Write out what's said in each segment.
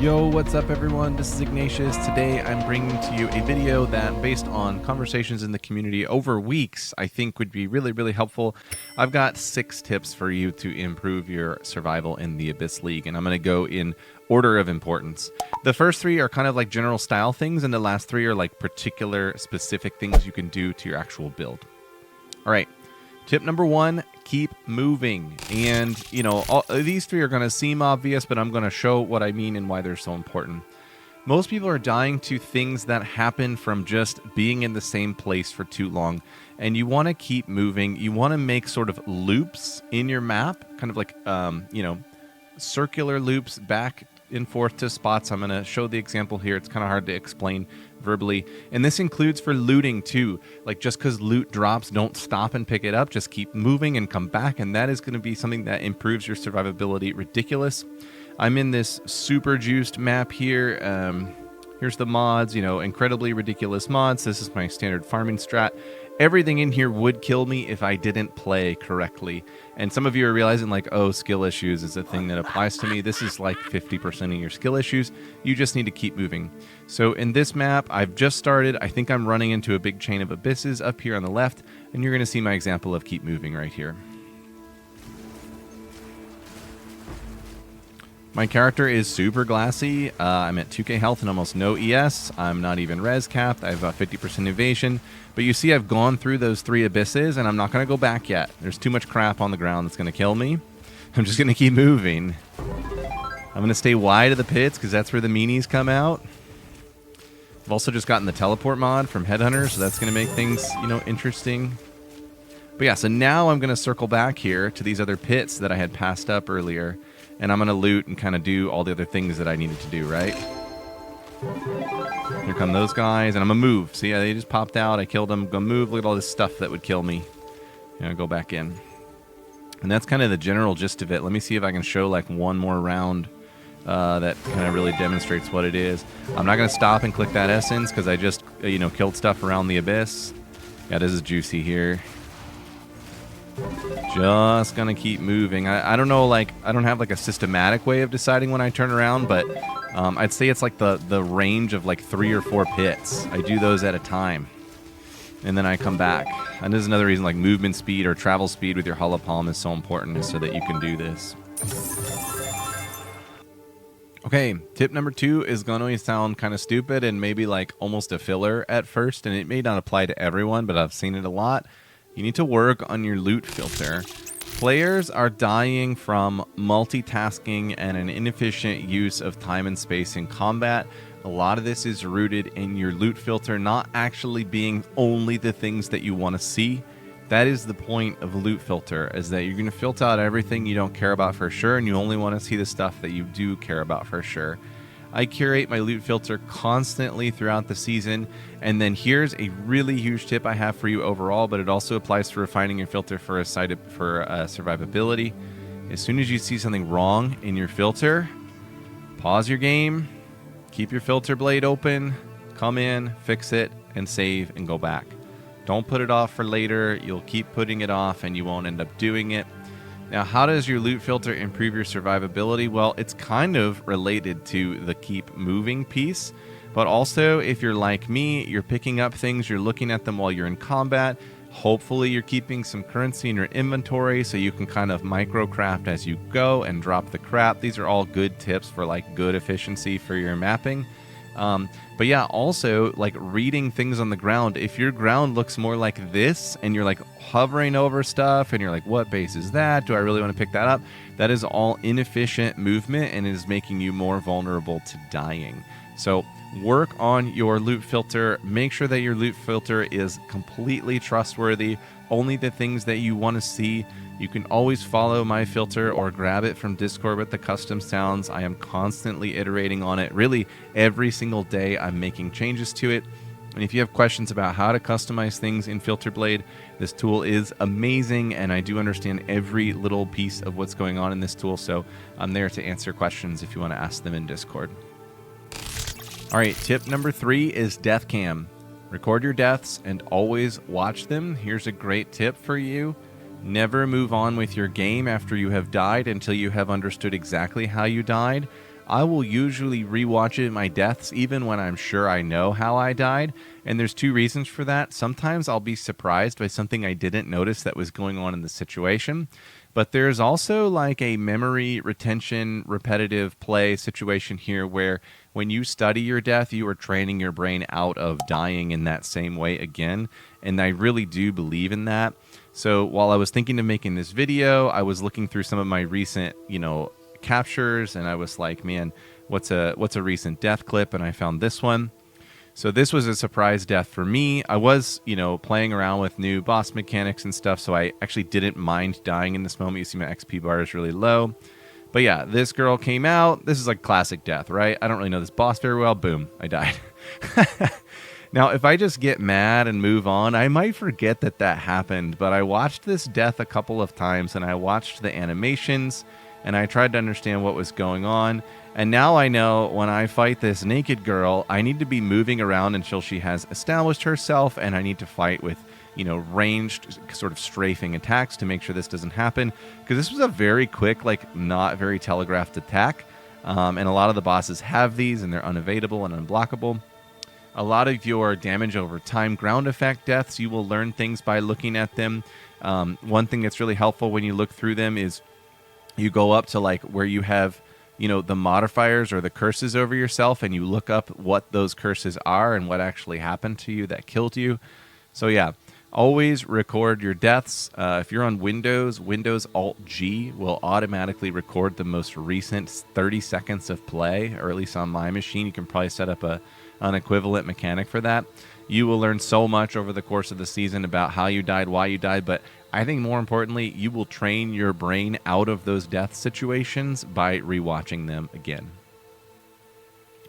Yo, what's up everyone? This is Ignatius. Today I'm bringing to you a video that, based on conversations in the community over weeks, I think would be really helpful. I've got 6 tips for you to improve your survival in the Abyss League, and I'm going to go in order of importance. The first 3 are kind of like general style things, and the last 3 are like particular specific things you can do to your actual build. All right. Tip number 1, keep moving. And, you know, these 3 are going to seem obvious, but I'm going to show what I mean and why they're so important. Most people are dying to things that happen from just being in the same place for too long. And you want to keep moving. You want to make sort of loops in your map, kind of like, you know, circular loops back and forth to spots. I'm going to show the example here. It's kind of hard to explain verbally. And this includes for looting too. Like, just because loot drops, don't stop and pick it up. Just keep moving and come back. And that is going to be something that improves your survivability ridiculous. I'm in this super juiced map here. Here's the mods, you know, incredibly ridiculous mods. This is my standard farming strat. Everything in here would kill me if I didn't play correctly. And some of you are realizing, like, oh, skill issues is a thing that applies to me. This is like 50% of your skill issues. You just need to keep moving. So in this map, I've just started. I think I'm running into a big chain of abysses up here on the left, and you're going to see my example of keep moving right here. My character is super glassy. I'm at 2k health and almost no ES. I'm not even res capped. I have 50% evasion. But you see I've gone through those 3 abysses, and I'm not going to go back yet. There's too much crap on the ground that's going to kill me. I'm just going to keep moving. I'm going to stay wide of the pits because that's where the meanies come out. I've also just gotten the teleport mod from Headhunter, so that's going to make things, you know, interesting. But yeah, so now I'm going to circle back here to these other pits that I had passed up earlier. And I'm going to loot and kind of do all the other things that I needed to do, right? Here come those guys, and I'm going to move. See, they just popped out. I killed them. I'm going to move. Look at all this stuff that would kill me. You know, go back in. And that's kind of the general gist of it. Let me see if I can show, like, one more round that kind of really demonstrates what it is. I'm not going to stop and click that essence because I just, you know, killed stuff around the abyss. Yeah, this is juicy here. Just gonna keep moving. I don't know, like, I don't have like a systematic way of deciding when I turn around, but I'd say it's like the range of like 3 or 4 pits. I do those at a time, and then I come back. And this is another reason, like, movement speed or travel speed with your hollow palm is so important, is so that you can do this. Okay, tip number 2 is going to sound kind of stupid and maybe like almost a filler at first, and it may not apply to everyone, but I've seen it a lot. You need to work on your loot filter. Players are dying from multitasking and an inefficient use of time and space in combat. A lot of this is rooted in your loot filter not actually being only the things that you want to see. That is the point of a loot filter, is that you're going to filter out everything you don't care about for sure, and you only want to see the stuff that you do care about for sure. I curate my loot filter constantly throughout the season, and then here's a really huge tip I have for you overall, but it also applies to refining your filter for survivability. As soon as you see something wrong in your filter, pause your game, keep your filter blade open, come in, fix it, and save and go back. Don't put it off for later. You'll keep putting it off and you won't end up doing it. Now, how does your loot filter improve your survivability? Well, it's kind of related to the keep moving piece, but also if you're like me, you're picking up things, you're looking at them while you're in combat. Hopefully you're keeping some currency in your inventory so you can kind of micro craft as you go and drop the crap. These are all good tips for like good efficiency for your mapping. But yeah, also like reading things on the ground. If your ground looks more like this and you're like hovering over stuff and you're like, what base is that? Do I really want to pick that up? That is all inefficient movement and is making you more vulnerable to dying. So work on your loot filter. Make sure that your loot filter is completely trustworthy. Only the things that you want to see. You can always follow my filter or grab it from Discord with the custom sounds. I am constantly iterating on it. Really, every single day I'm making changes to it. And if you have questions about how to customize things in FilterBlade, this tool is amazing, and I do understand every little piece of what's going on in this tool, so I'm there to answer questions if you want to ask them in Discord. All right, tip number 3 is death cam. Record your deaths and always watch them. Here's a great tip for you. Never move on with your game after you have died until you have understood exactly how you died. I will usually rewatch it in my deaths, even when I'm sure I know how I died. And there's two reasons for that. Sometimes I'll be surprised by something I didn't notice that was going on in the situation. But there's also like a memory retention, repetitive play situation here where when you study your death, you are training your brain out of dying in that same way again. And I really do believe in that. So while I was thinking of making this video, I was looking through some of my recent, captures, and I was like, man, what's a recent death clip? And I found this one. So this was a surprise death for me. I was, playing around with new boss mechanics and stuff, so I actually didn't mind dying in this moment. You see my XP bar is really low. But yeah, this girl came out. This is like classic death, right? I don't really know this boss very well. Boom, I died. Now, if I just get mad and move on, I might forget that happened. But I watched this death a couple of times, and I watched the animations, and I tried to understand what was going on. And now I know when I fight this naked girl, I need to be moving around until she has established herself, and I need to fight with, ranged sort of strafing attacks to make sure this doesn't happen. Because this was a very quick, not very telegraphed attack. And a lot of the bosses have these, and they're unevadable and unblockable. A lot of your damage over time ground effect deaths, you will learn things by looking at them. One thing that's really helpful when you look through them is you go up to where you have the modifiers or the curses over yourself, and you look up what those curses are and what actually happened to you that killed you. So yeah, always record your deaths. If you're on Windows Alt-G will automatically record the most recent 30 seconds of play, or at least on my machine. You can probably set up an equivalent mechanic for that. You will learn so much over the course of the season about how you died, why you died, but I think more importantly, you will train your brain out of those death situations by rewatching them again.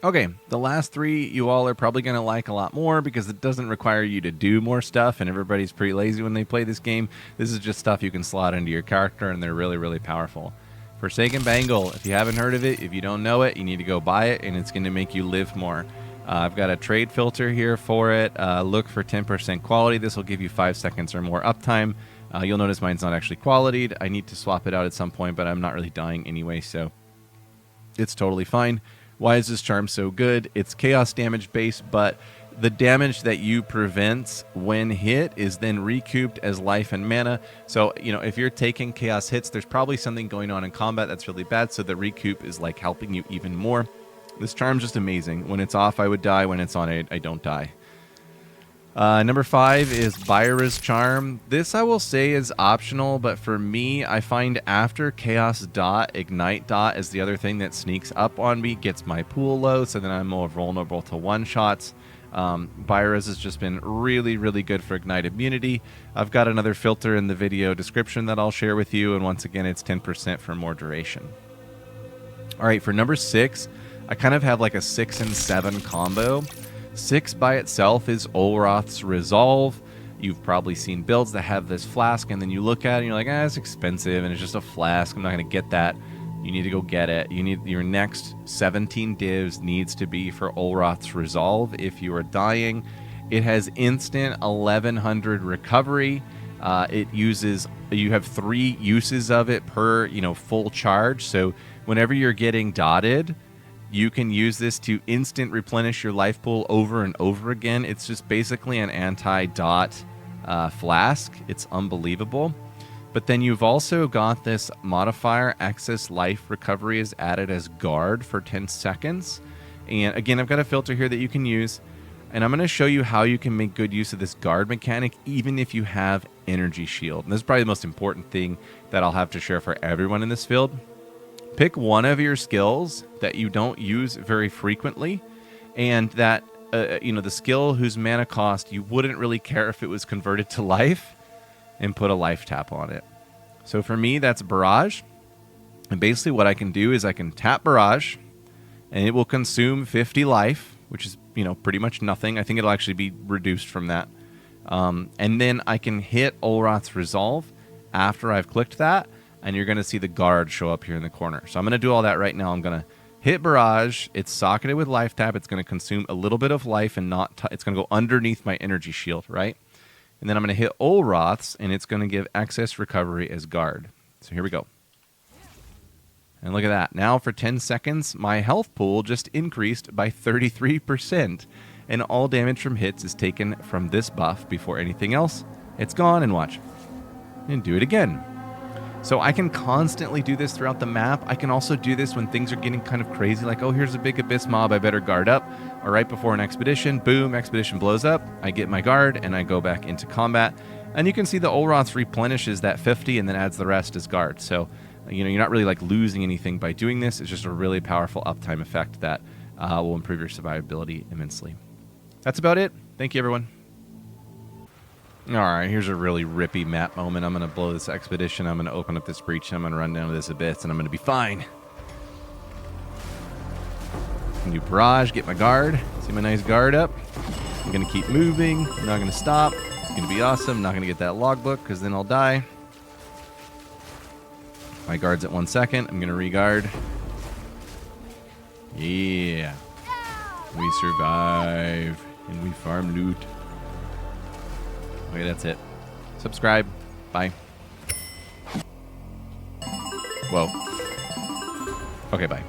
Okay, the last three you all are probably going to like a lot more because it doesn't require you to do more stuff, and everybody's pretty lazy when they play this game. This is just stuff you can slot into your character, and they're really, really powerful. Forsaken Bangle, if you haven't heard of it, if you don't know it, you need to go buy it, and it's going to make you live more. I've got a trade filter here for it. Look for 10% quality. This will give you 5 seconds or more uptime. You'll notice mine's not actually qualityed. I need to swap it out at some point, but I'm not really dying anyway, so it's totally fine. Why is this charm so good? It's chaos damage based, but the damage that you prevent when hit is then recouped as life and mana. So, if you're taking chaos hits, there's probably something going on in combat that's really bad, so the recoup is helping you even more. This charm's just amazing. When it's off, I would die. When it's on, I don't die. Number 5 is Beira's Charm. This, I will say, is optional, but for me, I find after Chaos Dot, Ignite Dot is the other thing that sneaks up on me, gets my pool low, so then I'm more vulnerable to one-shots. Beira's has just been really, really good for Ignite immunity. I've got another filter in the video description that I'll share with you, and once again, it's 10% for more duration. All right, for number 6, I kind of have a 6 and 7 combo. 6 by itself is Olroth's Resolve. You've probably seen builds that have this flask, and then you look at it and you're like, it's expensive, and it's just a flask. I'm not going to get that. You need to go get it. You need your next 17 divs needs to be for Olroth's Resolve if you are dying. It has instant 1100 recovery. You have 3 uses of it per full charge. So whenever you're getting dotted, you can use this to instant replenish your life pool over and over again. It's just basically an anti-dot flask. It's unbelievable. But then you've also got this modifier, excess life recovery is added as guard for 10 seconds. And again, I've got a filter here that you can use. And I'm going to show you how you can make good use of this guard mechanic, even if you have energy shield. And this is probably the most important thing that I'll have to share for everyone in this field. Pick one of your skills that you don't use very frequently, and that, the skill whose mana cost you wouldn't really care if it was converted to life, and put a life tap on it. So for me, that's Barrage. And basically what I can do is I can tap Barrage, and it will consume 50 life, which is, pretty much nothing. I think it'll actually be reduced from that. And then I can hit Olroth's Resolve after I've clicked that, and you're going to see the guard show up here in the corner. So I'm going to do all that right now. I'm going to hit Barrage. It's socketed with Life Tap. It's going to consume a little bit of life and it's going to go underneath my energy shield, right? And then I'm going to hit Olroth's, and it's going to give excess recovery as guard. So here we go. And look at that. Now for 10 seconds, my health pool just increased by 33%. And all damage from hits is taken from this buff before anything else. It's gone, and watch. And do it again. So I can constantly do this throughout the map. I can also do this when things are getting kind of crazy, like, oh, here's a big abyss mob, I better guard up. Or right before an expedition, boom, expedition blows up. I get my guard, and I go back into combat. And you can see the Olroth replenishes that 50 and then adds the rest as guard. So, you're not really like losing anything by doing this. It's just a really powerful uptime effect that will improve your survivability immensely. That's about it. Thank you, everyone. All right, here's a really rippy map moment. I'm going to blow this expedition. I'm going to open up this breach. I'm going to run down to this abyss, and I'm going to be fine. New barrage, get my guard. See my nice guard up. I'm going to keep moving. I'm not going to stop. It's going to be awesome. I'm not going to get that logbook because then I'll die. My guard's at 1 second. I'm going to re-guard. Yeah. We survive, and we farm loot. Okay, that's it. Subscribe. Bye. Whoa. Okay, bye.